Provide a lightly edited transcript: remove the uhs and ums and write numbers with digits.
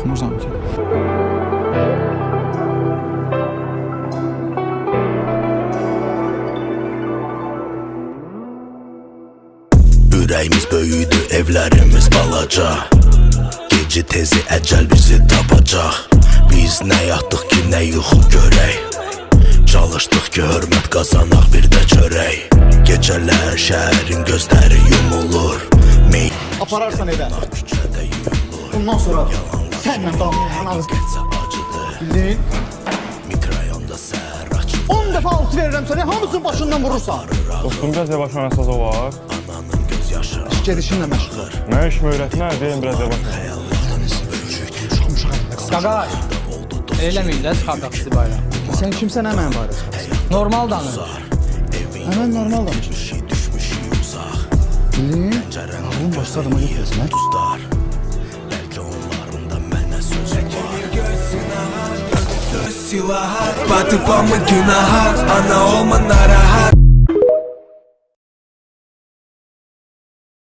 Qorxmursam ki? Ürəyimiz böyüdü, evlərimiz balaca. Gecə tezi əcəl bizi tapacaq. Biz nə yatdıq ki, nə yuxu görək. Çalışdıq ki, hörmət qazanaq, bir də çörək. Gecələr şəhərin gözləri yumulur. Apararsan evə. Bundan sonra sənlə damlayan ağız bildin? 10 dəfə altı verirəm sənə, hamısını başından vurursan. Dostum, biraz yavaş oynasaz olar. İş gedişinlə məşğul. Nə iş öyrətmə, deyim biraz yavaş. Qaqaş, eləməyin də çıxardaq sizi bayram. Sən kimsən əmən barəsi? Normal danır. Əmən normal danışır. Bildin? Ağlın başqa adama getməsin, hə? Batıp ama günaha, ana olma narahat.